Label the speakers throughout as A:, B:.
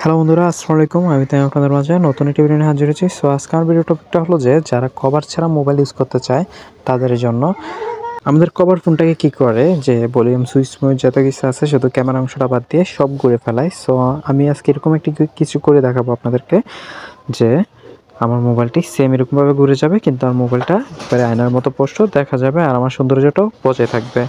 A: Hello বন্ধুরা, আসসালামু আলাইকুম। আমি তাই আপনাদের মাঝে নতুন একটি ভিডিও নিয়ে হাজির হয়েছি। সো আজকে আমার ভিডিও টপিকটা হলো যে যারা কভার ছাড়া মোবাইল ইউজ করতে চায় তাদের জন্য। আমাদের কভার ফোনটাকে কী করে যে ভলিউম সুইচ মুইচ যত কিছু আছে শুধু ক্যামেরা অংশটা বাদ দিয়ে সব ঘুরে ফেলায়। সো আমি আজকে এরকম একটি কিছু করে দেখাবো আপনাদেরকে যে আমার মোবাইলটি সেম এরকমভাবে ঘুরে যাবে, কিন্তু আমার মোবাইলটা একবারে আয়নার মতো স্পষ্ট দেখা যাবে আর আমার সৌন্দর্যটাও বজায় থাকবে।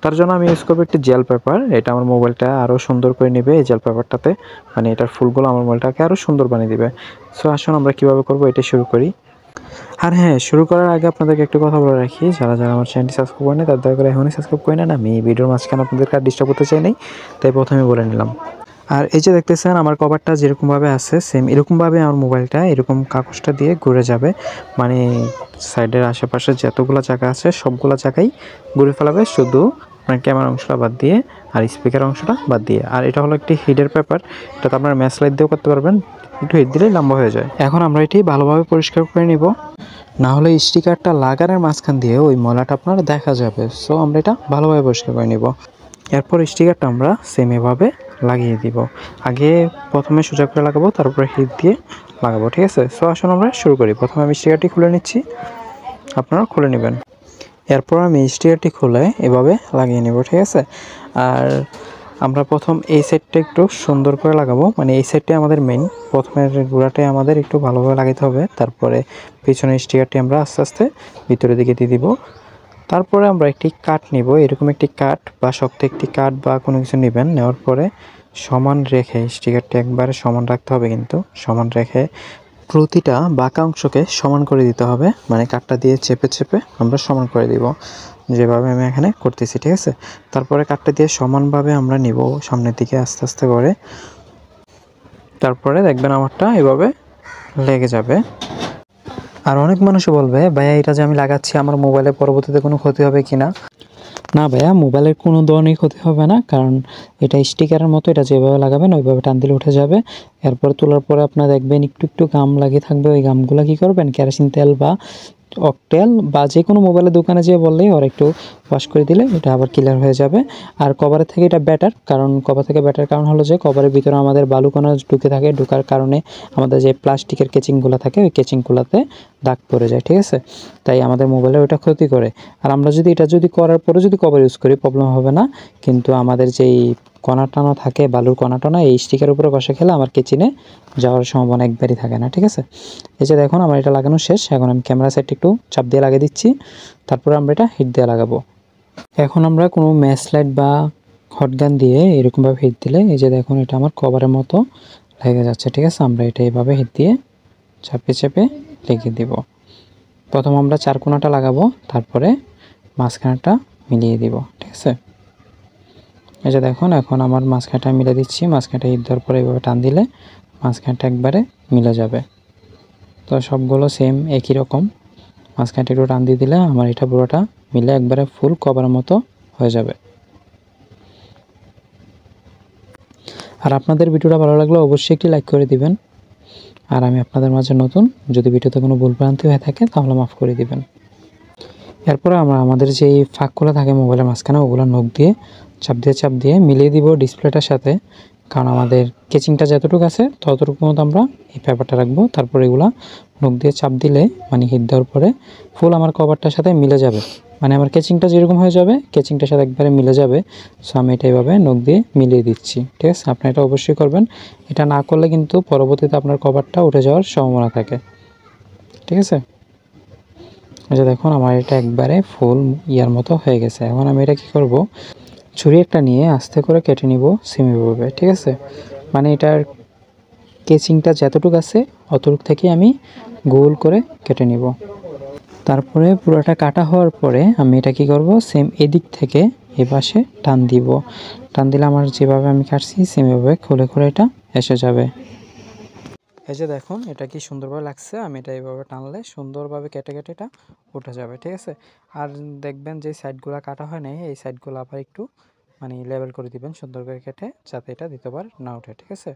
A: তার জন্য আমি ইউজ করবো একটি জেল পেপার। এটা আমার মোবাইলটা আরও সুন্দর করে নেবে এই জেল পেপারটাতে, মানে এটার ফুলগুলো আমার মোবাইলটাকে আরও সুন্দর বানিয়ে দিবে। সো আসুন আমরা কীভাবে করবো এটা শুরু করি। আর হ্যাঁ, শুরু করার আগে আপনাদেরকে একটু কথা বলে রাখি, যারা আমার চ্যানেলটি সাবস্ক্রাইব করেনি তারা দয়া করে এখনই সাবস্ক্রাইব করে নেন। আমি ভিডিওর মাঝখানে আপনাদেরকে আর ডিস্টার্ব করতে চাই নাই, তাই প্রথমে বলে নিলাম। আর এই যে দেখতেছেন আমার কভারটা যেরকমভাবে আছে সেম এরকমভাবে আমার মোবাইলটা এরকম কাগজটা দিয়ে ঘুরে যাবে, মানে সাইডের আশেপাশে যতগুলো জায়গা আছে সবগুলো জায়গায় ঘুরে ফেলাবে, শুধু মানে ক্যামেরা অংশটা বাদ দিয়ে আর স্পিকার অংশটা বাদ দিয়ে। আর এটা হলো একটি হিডের পেপার, এটাতে আপনারা ম্যাচ লাইট দিয়েও করতে পারবেন, একটু হিট দিলেই লম্বা হয়ে যায়। এখন আমরা এটি ভালোভাবে পরিষ্কার করে নিব, না হলে স্টিকারটা লাগানোর মাঝখান দিয়ে ওই ময়লাটা আপনার দেখা যাবে। সো আমরা এটা ভালোভাবে পরিষ্কার করে নিব। এরপর স্টিকারটা আমরা সেম এভাবে লাগিয়ে দিব। আগে প্রথমে সোজা করে লাগাবো, তারপরে হিট দিয়ে লাগাবো, ঠিক আছে? সো আসুন আমরা শুরু করি। প্রথমে আমি স্টিকারটি খুলে নিচ্ছি, আপনারা খুলে নেবেন। এরপর আমি স্টিকারটি খুলে এভাবে লাগিয়ে নেব, ঠিক আছে? আর আমরা প্রথম এই সাইডটা একটু সুন্দর করে লাগাবো, মানে এই সাইডটাই আমাদের মেইন। প্রথমের গোড়াটাই আমাদের একটু ভালোভাবে লাগাতে হবে, তারপরে পিছনের স্টিকারটি আমরা আস্তে আস্তে ভিতরের দিকে দিয়ে দিব। তারপরে আমরা একটি কাঠ নিব, এরকম একটি কাঠ বা শক্ত একটি কাঠ বা কোনো কিছু নেবেন। নেওয়ার পরে সমান রেখে স্টিকারটি একবারে সমান রাখতে হবে, কিন্তু সমান রেখে প্রতিটা বাঁকা অংশকে সমান করে দিতে হবে, মানে কাঠটা দিয়ে চেপে চেপে আমরা সমান করে দিব, যেভাবে আমি এখানে করতেছি, ঠিক আছে? তারপরে কাঠটা দিয়ে সমানভাবে আমরা নিব সামনের দিকে আস্তে আস্তে করে। তারপরে দেখবেন আমারটা এভাবে লেগে যাবে। আর অনেক মানুষও বলবে, ভাইয়া এটা যে আমি লাগাচ্ছি আমার মোবাইলে পরবর্তীতে কোনো ক্ষতি হবে কি না? না ভাইয়া, মোবাইলের কোনো ধরনের ক্ষতি হবে না, কারণ এটা স্টিকারের মতো, এটা যেভাবে লাগাবেন ওইভাবে টান দিলে উঠে যাবে। এরপর তোলার পরে আপনার দেখবেন একটু একটু গাম লাগিয়ে থাকবে। ওই গামগুলো কী করবেন, কেরোসিন তেল বা অকটেল বা যে কোনো মোবাইলের দোকানে যেয়ে বললেই ওরা একটু ওয়াশ করে দিলে এটা আবার ক্লিয়ার হয়ে যাবে। আর কভারের থেকে এটা বেটার, কারণ কভার থেকে বেটার কারণ হলো যে কভারের ভিতরে আমাদের বালুকণা ঢুকে থাকে, ঢোকার কারণে আমাদের যে প্লাস্টিকের কেচিংগুলো থাকে ওই কেচিংগুলোতে দাগ পড়ে যায়, ঠিক আছে? তাই আমাদের মোবাইলে ওটা ক্ষতি করে। আর আমরা যদি এটা করার পরে যদি কভার ইউজ করি প্রবলেম হবে না, কিন্তু আমাদের যেই কণা টানা থাকে, বালুর কণা টানা এই স্টিকের উপরে বসে খেলে আমার কিচেনে যাওয়ার সম্ভাবনা একবারই থাকে না, ঠিক আছে? এই যে দেখুন আমার এটা লাগানো শেষ। এখন আমি ক্যামেরা সাইডটা একটু চাপ দিয়ে লাগিয়ে দিচ্ছি, তারপরে আমরা এটা হিট দিয়ে লাগাবো। এখন আমরা কোনো ম্যাচ লাইট বা হটগান দিয়ে এরকমভাবে হিট দিলে এই যে দেখুন এটা আমার কভারের মতো লেগে যাচ্ছে, ঠিক আছে? আমরা এটা এইভাবে হিট দিয়ে চাপে চাপে লেগে দিব। প্রথম আমরা চার কোণাটা লাগাবো, তারপরে মাঝখানটা মিলিয়ে দিব, ঠিক আছে? এই যে দেখুন এখন আমার মাঝখানটা মিলে দিচ্ছি। মাঝখানটা হিট দেওয়ার পরে এইভাবে টান দিলে মাঝখানটা একবারে মিলে যাবে। তো সবগুলো সেম একই রকম, মাঝখানটা একটু টান দিয়ে দিলে আমার এটা পুরোটা মিলে একবারে ফুল কভারের মতো হয়ে যাবে। আর আপনাদের ভিডিওটা ভালো লাগলে অবশ্যই একটি লাইক করে দিবেন। আর আমি আপনাদের মাঝে নতুন, যদি ভিডিওতে কোনো ভুলভ্রান্তি হয়ে থাকে তাহলে মাফ করে দিবেন। এরপরে আমরা আমাদের যে ফাঁকগুলো থাকে মোবাইলের মাঝখানে ওগুলো নখ দিয়ে চাপ দিয়ে মিলিয়ে দিব ডিসপ্লেটার সাথে, কারণ আমাদের কেচিংটা যতটুকু আছে ততটুকু মতো আমরা এই পেপারটা রাখবো। তারপর এগুলো নখ দিয়ে চাপ দিলে, মানে হিট দেওয়ার পরে ফুল আমার কভারটার সাথে মিলে যাবে, মানে আমার কেচিংটা যেরকম হয়ে যাবে কেচিংটার সাথে একবারে মিলে যাবে। সো আমি এটা এইভাবে নখ দিয়ে মিলিয়ে দিচ্ছি, ঠিক আছে? আপনি এটা অবশ্যই করবেন। এটা না করলে কিন্তু পরবর্তীতে আপনার কভারটা উঠে যাওয়ার সম্ভাবনা থাকে, ঠিক আছে? আচ্ছা দেখুন আমার এটা একবারে ফুল ইয়ার মতো হয়ে গেছে। এখন আমি এটা কী করব, ছুরি একটা নিয়ে আস্তে করে কেটে নিব সেমিভাবে, ঠিক আছে? মানে এটার কেচিংটা যতটুকু আছে অতটুকু থেকে আমি গোল করে কেটে নিব। তারপরে পুরোটা কাটা হওয়ার পরে আমি এটা কী করব, সেম এদিক থেকে এ পাশে টান দিব। টান দিলে আমার যেভাবে আমি কাটছি সেমভাবে খুলে খুলে এটা এসে যাবে। এই যে দেখুন এটা কি সুন্দরভাবে লাগছে। আমি এটা এইভাবে টানলে সুন্দরভাবে কেটে কেটে এটা উঠে যাবে, ঠিক আছে? আর দেখবেন যে সাইডগুলো কাটা হয় নাই এই সাইডগুলো আবার একটু মানে লেবেল করে দিবেন সুন্দর করে কেটে, যাতে এটা দ্বিতীয়বার না ওঠে, ঠিক আছে?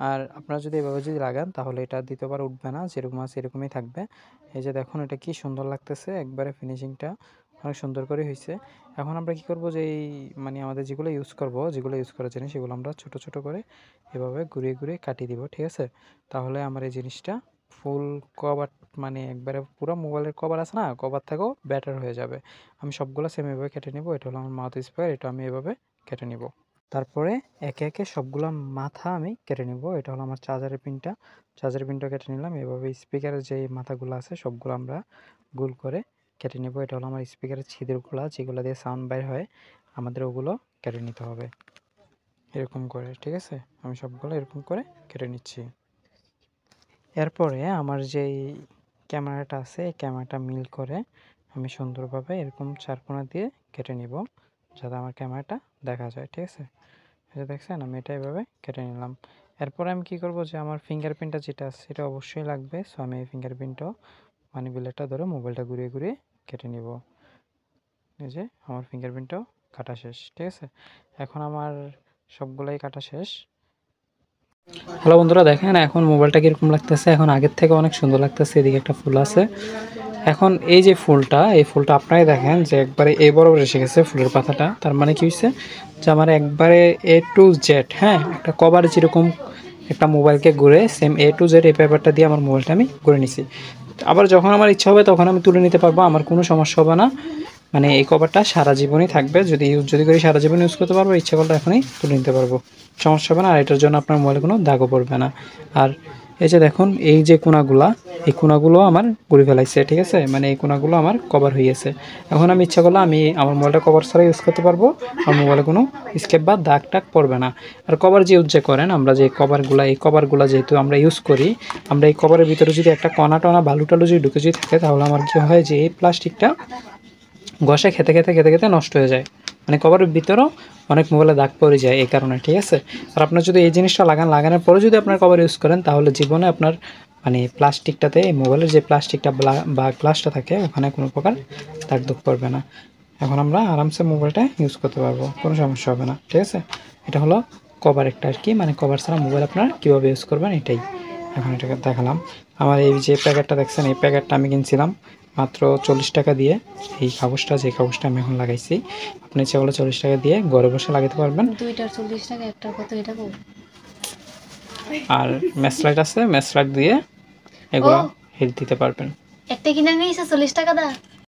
A: আর আপনারা যদি এভাবে যদি লাগান তাহলে এটা দ্বিতীয়বার উঠবে না, যেরকম আছে এরকমই থাকবে। এই যে দেখুন এটা কি সুন্দর লাগতেছে, একবারে ফিনিশিংটা অনেক সুন্দর করে হয়েছে। এখন আমরা কি করব, যে এই মানে আমাদের যেগুলো ইউজ করব, যেগুলো ইউজ করার জিনিস, সেগুলো আমরা ছোট ছোট করে এভাবে ঘুরিয়ে ঘুরিয়ে কাটিয়ে দিব, ঠিক আছে? তাহলে আমার এই জিনিসটা ফুল কভার, মানে একবারে পুরো মোবাইলের কভার আছে না, কভার থেকেও বেটার হয়ে যাবে। আমি সবগুলো সেম এভাবে কেটে নেব। এটা হলো আমার মাউথ স্পিকার, এটা আমি এভাবে কেটে নিব। তারপরে একে একে সবগুলো মাথা আমি কেটে নিব। এটা হলো আমার চার্জারের পিনটা, চার্জারের পিনটা কেটে নিলাম। এভাবে স্পিকারের যে মাথাগুলো আছে সবগুলো আমরা গোল করে কেটে নেব। এটা হলো আমার স্পিকারের ছিদ্রগুলো, যেগুলো দিয়ে সাউন্ড বাইর হয়, আমাদের ওগুলো কেটে নিতে হবে এরকম করে, ঠিক আছে? আমি সবগুলো এরকম করে কেটে নিচ্ছি। এরপরে আমার যেই ক্যামেরাটা আছে, এই ক্যামেরাটা মিল করে আমি সুন্দরভাবে এরকম চারকোনা দিয়ে কেটে নিব, যাতে আমার ক্যামেরাটা দেখা যায়, ঠিক আছে? এটা দেখছেন, আমি এটা এভাবে কেটে নিলাম। এরপরে আমি কি করব, যে আমার ফিঙ্গারপ্রিন্টটা যেটা আছে সেটা অবশ্যই লাগবে। সো আমি এই ফিঙ্গারপ্রিন্টটাও মানে বিলেটটা ধরে মোবাইলটা ঘুরিয়ে ঘুরিয়ে কেটে নিব। এই যে আমার ফিঙ্গারপ্রিন্টটাও কাটা শেষ, ঠিক আছে? এখন আমার সবগুলাই কাটা শেষ। হ্যালো বন্ধুরা, দেখেন এখন মোবাইলটা কীরকম লাগতেছে। এখন আগের থেকে অনেক সুন্দর লাগতেছে। এদিকে একটা ফুল আছে। এখন এই যে ফুলটা, এই ফুলটা আপনারাই দেখেন যে একবারে এ বরাবর এসে গেছে ফুলের পাতাটা। তার মানে কি হয়েছে, যে আমার একবারে এ টু জেড, হ্যাঁ, একটা কভার যেরকম একটা মোবাইলকে ঘুরে, সেম এ টু জেড এই পেপারটা দিয়ে আমার মোবাইলটা আমি ঘুরে নিছি। আবার যখন আমার ইচ্ছা হবে তখন আমি তুলে নিতে পারবো, আমার কোনো সমস্যা হবে না। মানে এই কভারটা সারা জীবনই থাকবে, যদি করি সারা জীবন ইউজ করতে পারবো, ইচ্ছা করলে এখনই তুলে নিতে পারবো, সমস্যা হবে না। আর এটার জন্য আপনার মোবাইলে কোনো দাগও পড়বে না। আর এই যে দেখুন, এই যে কোনাগুলা, এই কোনাগুলো আমার ঘুরে ফেলাইছে, ঠিক আছে? মানে এই কোনাগুলো আমার কভার হয়েছে। এখন আমি ইচ্ছা করলে আমি আমার মোবাইলটা কভার ছাড়া ইউজ করতে পারবো, আমার মোবাইলে কোনো স্কেপ বা দাগ টাগ পড়বে না। আর কভার যে ইউজ করেন, আমরা যে কভারগুলা, এই কভারগুলা যেহেতু আমরা ইউজ করি, আমরা এই কভারের ভিতরে যদি একটা কণা টনা বালু টালু যদি ঢুকে যদি থাকে, তাহলে আমার কী হয়, যে এই প্লাস্টিকটা ঘষে খেতে খেতে খেতে খেতে নষ্ট হয়ে যায়। মানে কভারের ভিতরেও অনেক মোবাইলে দাগ পড়ে যায় এই কারণে, ঠিক আছে? আর আপনার যদি এই জিনিসটা লাগানোর পরে যদি আপনার কভার ইউজ করেন, তাহলে জীবনে আপনার মানে প্লাস্টিকটাতে, এই মোবাইলের যে প্লাস্টিকটা বা গ্লাসটা থাকে, ওখানে কোনো প্রকার দাগ দুগ পড়বে না। এখন আমরা আরামসে মোবাইলটা ইউজ করতে পারবো, কোনো সমস্যা হবে না, ঠিক আছে? এটা হলো কভার একটা আর কি, মানে কভার ছাড়া মোবাইল আপনারা কীভাবে ইউজ করবেন এটাই এখন এটাকে দেখালাম। আমার এই যে প্যাকেটটা দেখছেন, এই প্যাকেটটা আমি কিনছিলাম মাত্র 40 টাকা দিয়ে। এই কাগজটা, যে কাগজটা আমি এখন লাগাইছি, আপনি ইচ্ছা করলে 40 টাকা দিয়ে ঘরে বসে লাগাতে পারবেন।
B: দুইটার 40 টাকা, একটার কত এটা বল।
A: আর ম্যাসলাইট আছে, ম্যাসলাইট দিয়ে এগুলো হিট দিতে পারবেন।
B: একটা কিনে নিয়েছে 40 টাকা দা।